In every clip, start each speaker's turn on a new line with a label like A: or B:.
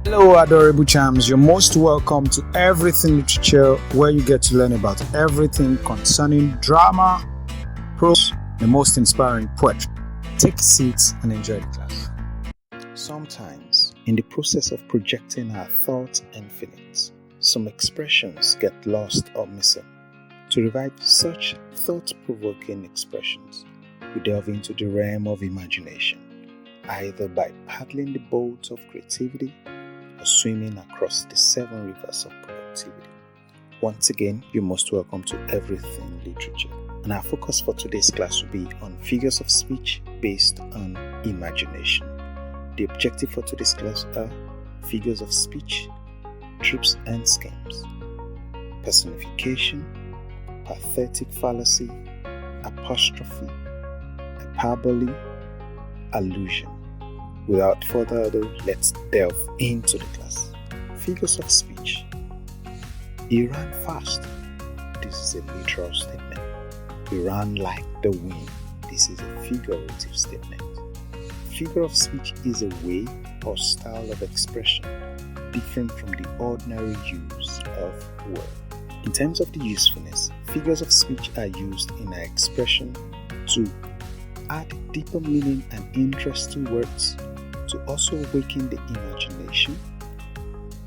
A: Hello, adorable charms. You're most welcome to Everything Literature, where you get to learn about everything concerning drama, prose, the most inspiring poetry. Take a seat and enjoy the class. Sometimes, in the process of projecting our thoughts and feelings, some expressions get lost or missing. To revive such thought-provoking expressions, we delve into the realm of imagination, either by paddling the boat of creativity or swimming across the 7 rivers of productivity. Once again, you're most welcome to Everything Literature. And our focus for today's class will be on figures of speech based on imagination. The objective for today's class are figures of speech, tropes and schemes, personification, pathetic fallacy, apostrophe, hyperbole, allusion. Without further ado, let's delve into the class. Figures of speech. He ran fast. This is a literal statement. He ran like the wind. This is a figurative statement. Figure of speech is a way or style of expression different from the ordinary use of word. In terms of the usefulness, figures of speech are used in our expression to add deeper meaning and interest to words, to also awaken the imagination,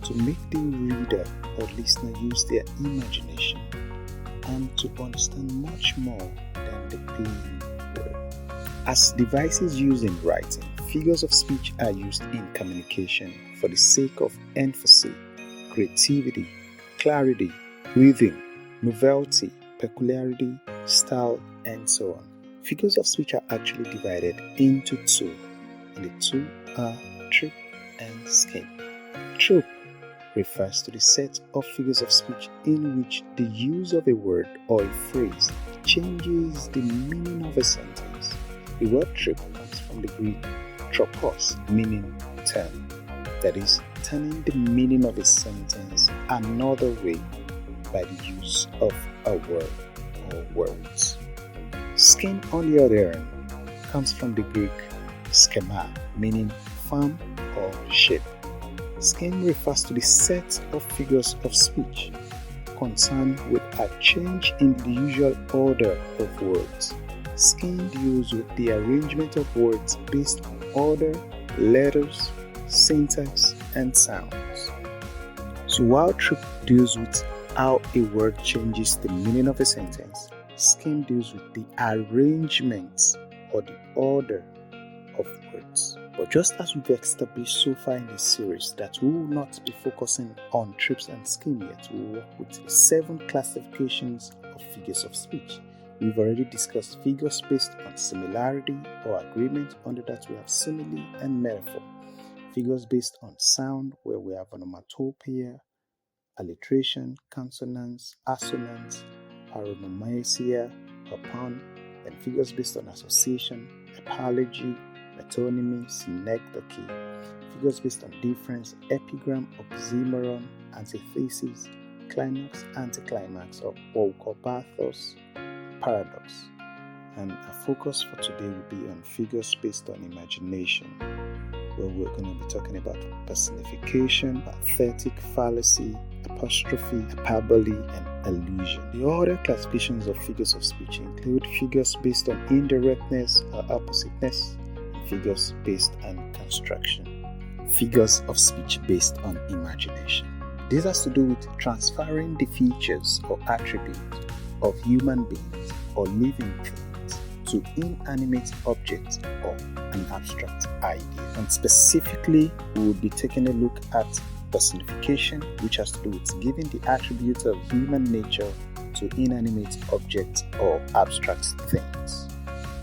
A: to make the reader or listener use their imagination, and to understand much more than the plain word. As devices used in writing, figures of speech are used in communication for the sake of emphasis, creativity, clarity, rhythm, novelty, peculiarity, style, and so on. Figures of speech are actually divided into two, and the two are trope and scheme. Trope refers to the set of figures of speech in which the use of a word or a phrase changes the meaning of a sentence. The word trope comes from the Greek tropos, meaning turn. That is, turning the meaning of a sentence another way by the use of a word or words. Scheme, on the other hand, comes from the Greek schema, meaning form or shape. Scheme refers to the set of figures of speech concerned with a change in the usual order of words. Scheme deals with the arrangement of words based on order, letters, syntax, and sounds. So while trope deals with how a word changes the meaning of a sentence, scheme deals with the arrangement or the order of words. But just as we've established so far in this series that we will not be focusing on tropes and scheme yet, we will work with 7 classifications of figures of speech. We've already discussed figures based on similarity or agreement. Under that we have simile and metaphor. Figures based on sound, where we have onomatopoeia, alliteration, consonants, assonance, paronomasia, or pun. Then figures based on association, apology, metonymy, synecdoche. Figures based on difference, epigram, oxymoron, antithesis, climax, anticlimax, or what we call pathos, paradox. And our focus for today will be on figures based on imagination, where we're going to be talking about personification, pathetic fallacy, apostrophe, hyperbole, and allusion. The other classifications of figures of speech include figures based on indirectness or oppositeness, and figures based on construction. Figures of speech based on imagination. This has to do with transferring the features or attributes of human beings or living things to inanimate objects or an abstract idea. And specifically, we will be taking a look at personification, which has to do with giving the attributes of human nature to inanimate objects or abstract things.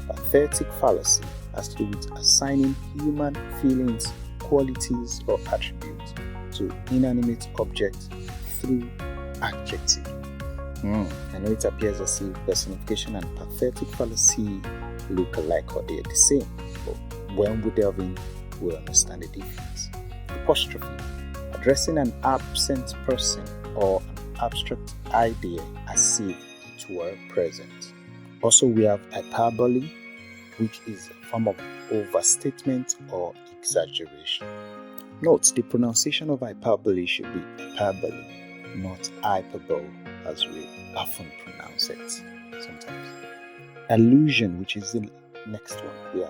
A: Pathetic fallacy has to do with assigning human feelings, qualities, or attributes to inanimate objects through adjective. I know it appears as if personification and pathetic fallacy look alike or they're the same, but when we delve in, we'll understand the difference. Apostrophe, addressing an absent person or an abstract idea as if it were present. Also, we have hyperbole, which is a form of overstatement or exaggeration. Note, the pronunciation of hyperbole should be hyperbole, not hyperbole, as we often pronounce it sometimes. Allusion, which is the next one,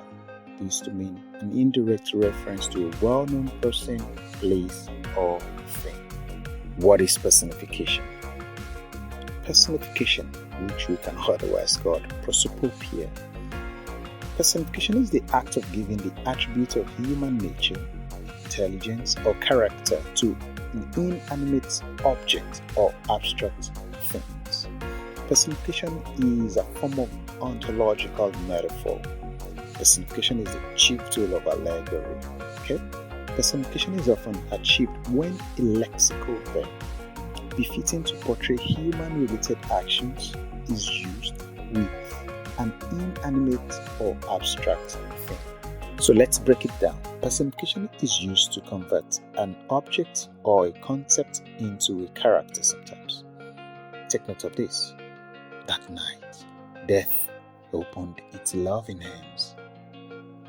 A: used to mean an indirect reference to a well-known person, place, or thing. What is personification? Personification, which we can otherwise call prosopopia. Personification is the act of giving the attribute of human nature, intelligence, or character to an inanimate object or abstract things. Personification is a form of ontological metaphor. Personification is the chief tool of allegory. Okay? Personification is often achieved when a lexical verb befitting to portray human-related actions is used with an inanimate or abstract thing. So let's break it down. Personification is used to convert an object or a concept into a character sometimes. Take note of this. That night, death opened its loving hands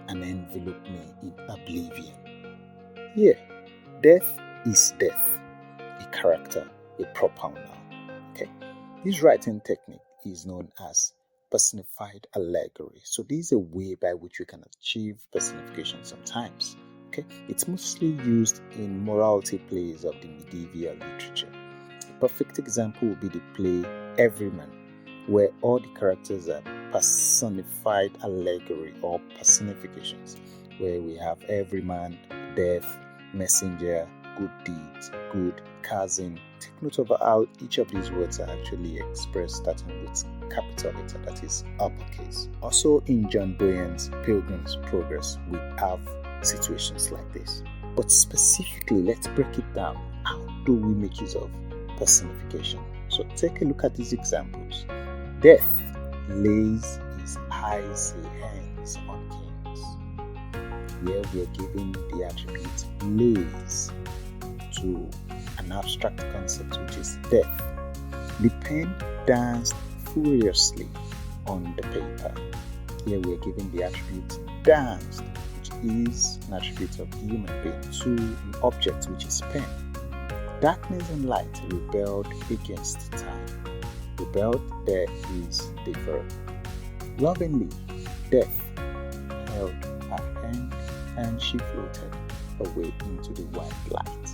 A: and enveloped me in oblivion. Here, death is death, a character, a proper noun. Okay, this writing technique is known as personified allegory. So this is a way by which we can achieve personification sometimes. Okay, it's mostly used in morality plays of the medieval literature. A perfect example would be the play Everyman, where all the characters are personified allegory or personifications, where we have everyman, death, messenger, good deeds, good, cousin. Take note of how each of these words are actually expressed starting with capital letter, that is uppercase. Also in John Bunyan's Pilgrim's Progress, we have situations like this. But specifically, let's break it down. How do we make use of personification? So take a look at these examples. Death lays his icy hands on kings. Here we are giving the attribute lays to an abstract concept, which is death. The pen danced furiously on the paper. Here we are giving the attribute danced, which is an attribute of human being, to an object, which is pen. Darkness and light rebelled against time. Rebelled, there is the verb. Lovingly, death held her hand and she floated away into the white light.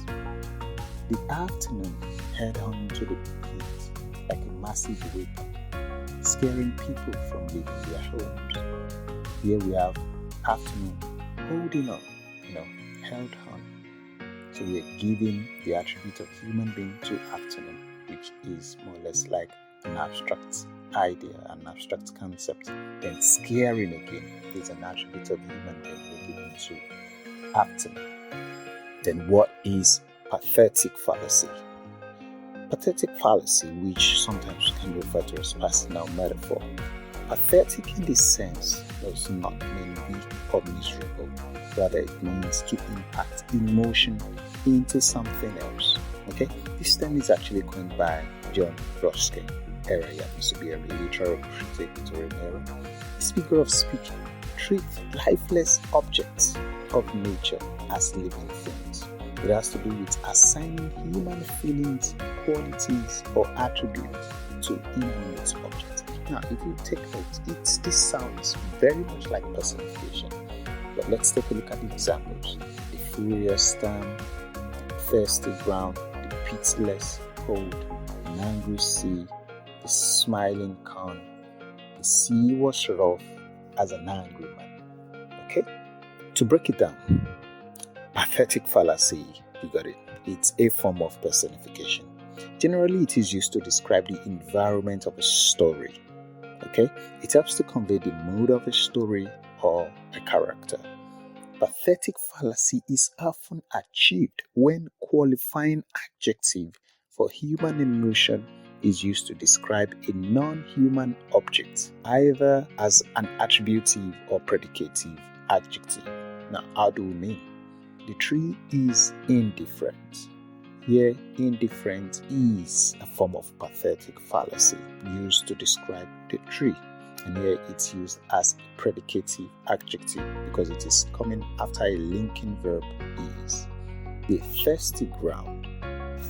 A: The afternoon held on to the heat like a massive weapon, scaring people from leaving their homes. Here we have afternoon holding on, held on. So we are giving the attribute of human being to afternoon, which is more or less like an abstract idea, an abstract concept. Then scaring again is an attribute of human being we're giving to afternoon. Then what is pathetic fallacy? Pathetic fallacy, which sometimes can refer to as personal metaphor. Pathetic in this sense does not mean weak or miserable. Rather, it means to impact emotion into something else. Okay, this term is actually coined by John Ruskin. He happens to be a literary critic during era. This figure of speech treats lifeless objects of nature as living things. It has to do with assigning human feelings, qualities, or attributes to inanimate objects. Now, if you take note, this sounds very much like personification. But let's take a look at the examples. The furious storm, the thirsty ground, the pitiless cold, an angry sea, the smiling corn. The sea was rough as an angry man. Okay? To break it down, pathetic fallacy, you got it. It's a form of personification. Generally, it is used to describe the environment of a story. Okay? It helps to convey the mood of a story or a character. Pathetic fallacy is often achieved when qualifying adjective for human emotion is used to describe a non-human object, either as an attributive or predicative adjective. Now, how do we mean? The tree is indifferent. Here, indifferent is a form of pathetic fallacy used to describe the tree. And here it's used as a predicative adjective because it is coming after a linking verb is. The thirsty ground.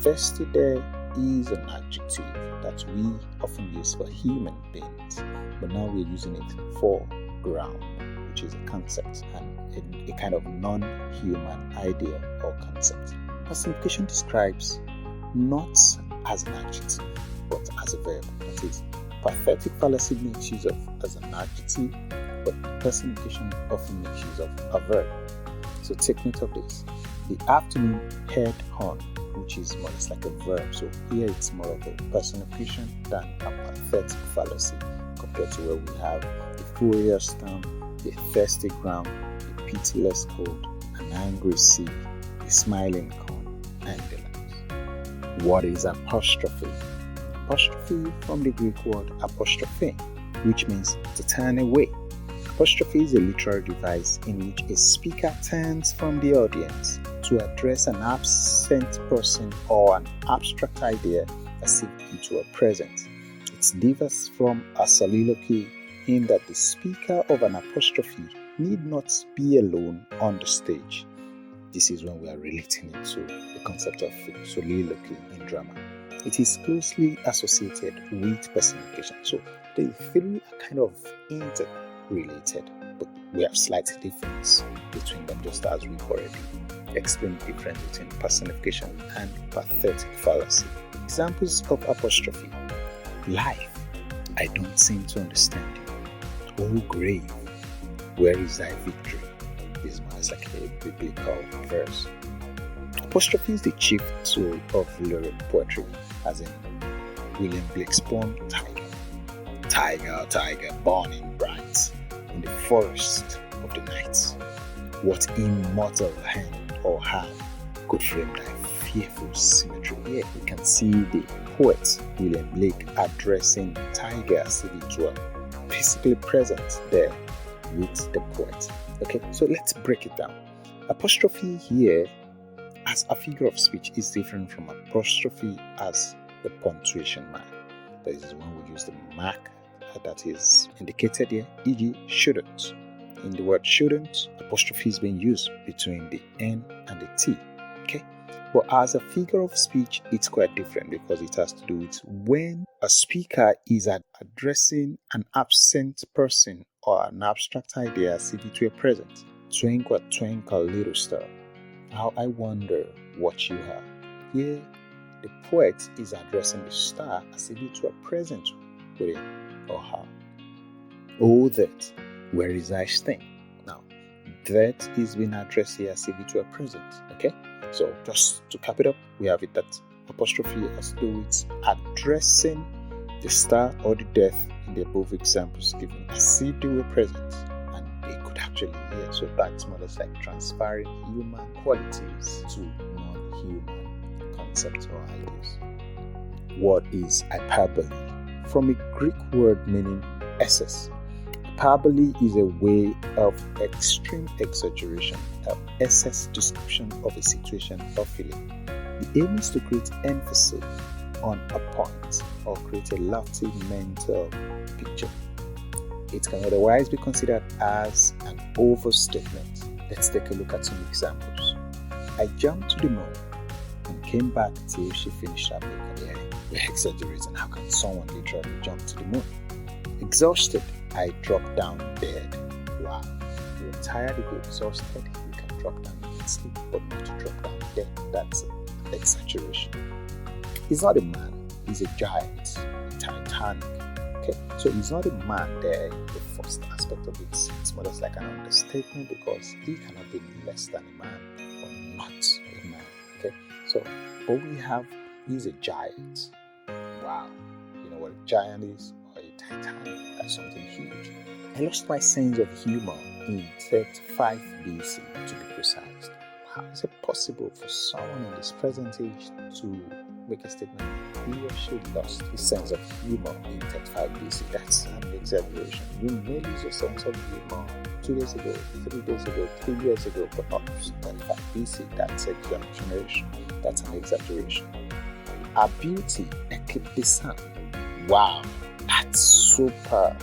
A: Thirsty there is an adjective that we often use for human beings, but now we're using it for ground, which is a concept and a kind of non-human idea or concept. Personification describes not as an adjective, but as a verb. That is, pathetic fallacy makes use of as an adjective, but personification often makes use of a verb. So take note of this. The afternoon head on, which is more or less like a verb. So here it's more of a personification than a pathetic fallacy, compared to where we have the furious storm, the thirsty ground, the pitiless cold, an angry sea, the smiling corn, and the likes. What is apostrophe? Apostrophe from the Greek word apostrophe, which means to turn away. Apostrophe is a literary device in which a speaker turns from the audience to address an absent person or an abstract idea as if it were present. It differs from a soliloquy in that the speaker of an apostrophe need not be alone on the stage. This is when we are relating it to the concept of soliloquy in drama. It is closely associated with personification. So the three are kind of interrelated, but we have slight difference between them, just as we've already explained the difference between personification and pathetic fallacy. Examples of apostrophe. Life, I don't seem to understand you. Oh grave, where is thy victory? This is like a biblical verse. Apostrophe is the chief tool of lyric poetry, as in William Blake's poem Tiger. Tiger, tiger, burning bright in the forest of the night. What immortal hand or hand could frame thy fearful symmetry? Here we can see the poet William Blake addressing Tiger as if it were physically present there with the poet. Okay, so let's break it down. Apostrophe here as a figure of speech is different from apostrophe as the punctuation mark. That is when we use the mark that is indicated here, e.g. shouldn't. In the word shouldn't, apostrophe is being used between the N and the T. Okay, but as a figure of speech, it's quite different because it has to do with when a speaker is addressing an absent person or an abstract idea as if it were present. Twinkle, twinkle, little star, how I wonder what you have. Here, the poet is addressing the star as if it were present with him or her. Oh, that, where is thy sting? Now, that is being addressed here as if it were present. Okay, so just to cap it up, we have it that apostrophe has to do with addressing the star or the death in the above examples given as if they were present and they could actually hear. So that's more or less like transferring human qualities to non-human concepts or ideas. What is hyperbole? From a Greek word meaning excess. Hyperbole is a way of extreme exaggeration, of excess description of a situation or feeling. The aim is to create emphasis on a point or create a lofty mental picture. It can otherwise be considered as an overstatement. Let's take a look at some examples. I jumped to the moon and came back till she finished her makeup. Yeah, we're exaggerating. How can someone literally jump to the moon? Exhausted, I dropped down dead. Wow. You're tired, you're exhausted, you can drop down and sleep, but not to drop down dead. That's an exaggeration. He's not a man, he's a giant, Titanic. Okay, so he's not a man there in the first aspect of it. It's more or less like an understatement because he cannot be less than a man or not a man. Okay, so but we have he's a giant. Wow, you know what a giant is? Or a Titanic, that's something huge. I lost my sense of humor in 35 BC to be precise. How is it possible for someone in this present age to make a statement he or she lost his sense of humor in 35 BC? That's an exaggeration. You may lose your sense of humor 2 days ago, 3 days ago, 3 years ago, but not 35 BC. That's exaggeration. That's an exaggeration. Our beauty eclipsed the sun. Wow, that's super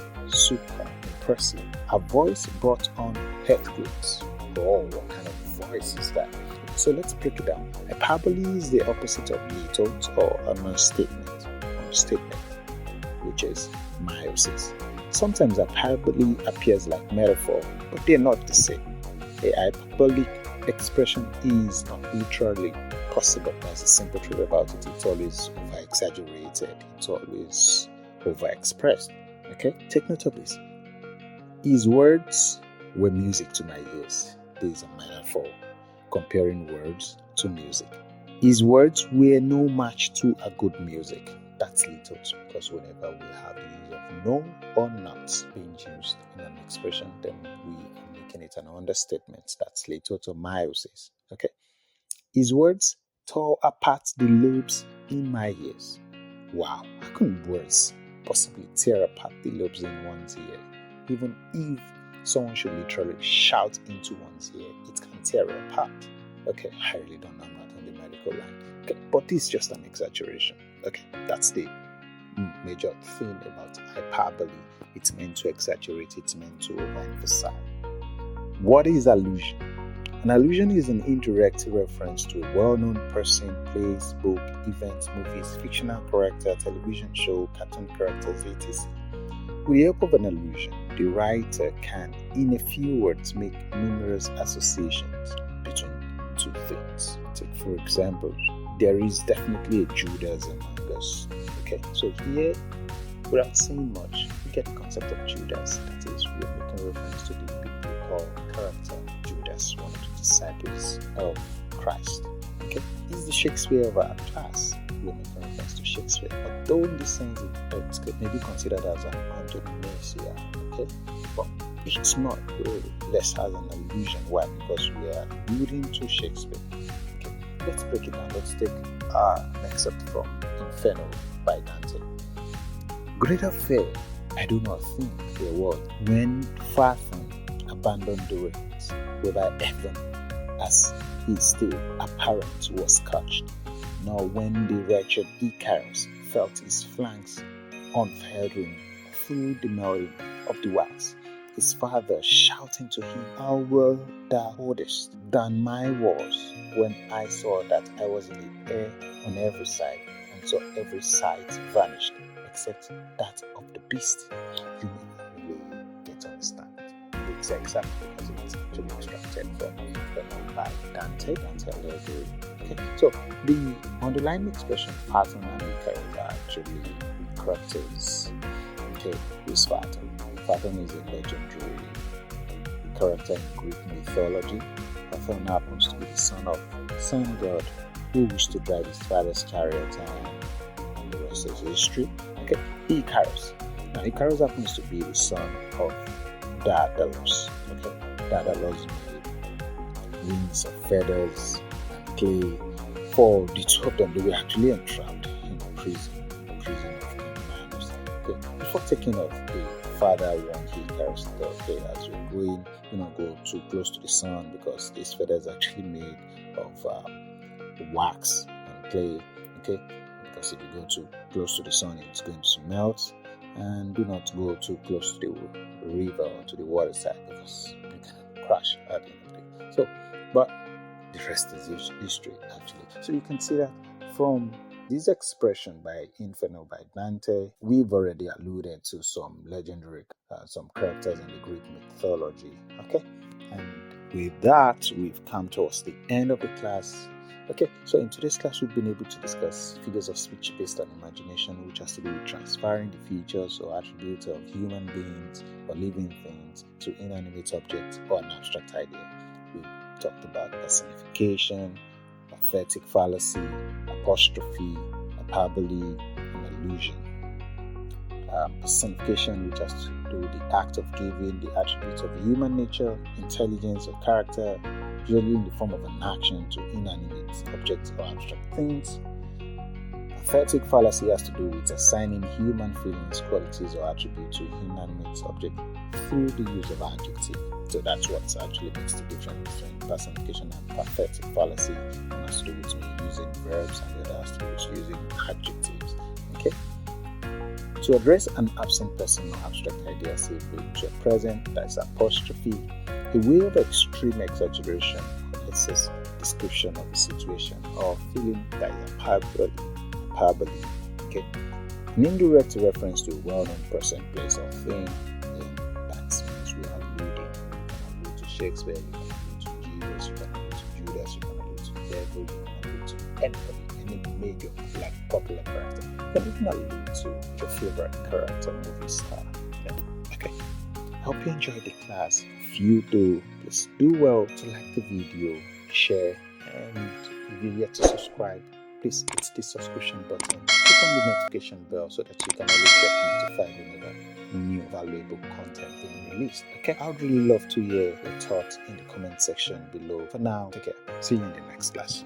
A: impressive. Her voice brought on earthquakes. Oh, what kind of voice is that? So let's break it down. Hyperbole is the opposite of lithos or understatement, which is meiosis. Sometimes hyperbole appears like metaphor, but they're not the same. A hyperbolic expression is not literally possible. There's a simple truth about it. It's always over-exaggerated. It's always over-expressed. Okay? Take note of this. His words were music to my ears. There is a metaphor comparing words to music. His words were no match to a good music. That's lithos, because whenever we have the use of no or not being used in an expression, then we are making it an understatement. That's lithos or meiosis. Okay? His words tore apart the lobes in my ears. Wow, how can words possibly tear apart the lobes in one's ear? Even if someone should literally shout into one's ear, it can tear it apart. Okay, I really don't know, I'm not on the medical line. Okay, but this is just an exaggeration. Okay, that's the major thing about hyperbole. It's meant to exaggerate, it's meant to overemphasize. What is allusion? An allusion is an indirect reference to a well-known person, place, book, event, movies, fictional character, television show, cartoon characters, etc. With the help of an allusion, the writer can, in a few words, make numerous associations between two things. Take, for example, there is definitely a Judas among us. Okay, so here, without saying much, we get the concept of Judas. That is, we are making reference to the biblical character Judas, one of the disciples of Christ. Okay, this is the Shakespeare of our class. We are making reference to Shakespeare, although in this sense it may be considered as an antonomasia. Okay, but it's not really less as an allusion. Why? Because we are alluding to Shakespeare. Okay, let's break it down. Let's take an excerpt from Inferno by Dante. Greater fear I do not think there was when Phaethon abandoned the reins, whereby heaven, as his still apparent, was scorched, nor when the wretched Icarus felt his flanks unfurling through the melting of the wax, his father shouting to him, "How well thou holdest than my was," when I saw that I was in the air on every side, and saw every sight vanished, except that of the beast. You may not really get to understand it's exactly because it's actually extracted from by Dante Alighieri. Okay, so the underlying expression Phaethon and Icarus are actually characters. Okay, who's Phaethon? Phaethon is a legendary character in Greek mythology. Phaethon happens to be the son of the sun god who wished to drive his father's chariot, and the rest is history. Okay, Icarus. Now, Icarus happens to be the son of Daedalus. Okay, Daedalus made wings of feathers and clay. For the two of them, they were actually entrapped in a prison of King Minos. Okay, before taking off, the father warned Icarus that, okay, as you're going, do not go too close to the sun, because these feathers are actually made of wax and clay. Okay, because if you go too close to the sun, it's going to melt. And do not go too close to the river or to the water side, because you can crash at the end of the day. So, but the rest is history, actually. So you can see that from this expression by Inferno by Dante, we've already alluded to some legendary, some characters in the Greek mythology. Okay, and with that, we've come towards the end of the class. Okay, so in today's class, we've been able to discuss figures of speech based on imagination, which has to do with transferring the features or attributes of human beings or living things to inanimate objects or an abstract idea. We've talked about personification, pathetic fallacy, apostrophe, hyperbole, and allusion. Personification, which has to do with the act of giving the attributes of human nature, intelligence, or character, usually in the form of an action, to inanimate objects or abstract things. Pathetic fallacy has to do with assigning human feelings, qualities, or attributes to inanimate objects through the use of adjective. So that's what actually makes the difference between personification and pathetic fallacy. One has to do with using verbs, and the other has to do with using adjectives. Okay. To address an absent person or abstract idea safely to a present, that's apostrophe. A way of extreme exaggeration or excess description of a situation or feeling that you're hyperbole. Okay. An indirect reference to a well-known person, place, or thing. That means we are alluding. You can allude to Shakespeare, you can allude to Jesus, you can allude to Judas, you can allude to the devil, you can allude to anybody, any major, like popular character. You can even allude to your favorite character, movie star. Yeah. Okay. I hope you enjoyed the class. If you do, please do well to like the video, share, and if you're yet to subscribe, please hit the subscription button, click on the notification bell so that you can always get notified whenever new valuable content being released. Okay, I would really love to hear your thoughts in the comment section below. For now, take care. See you in the next class.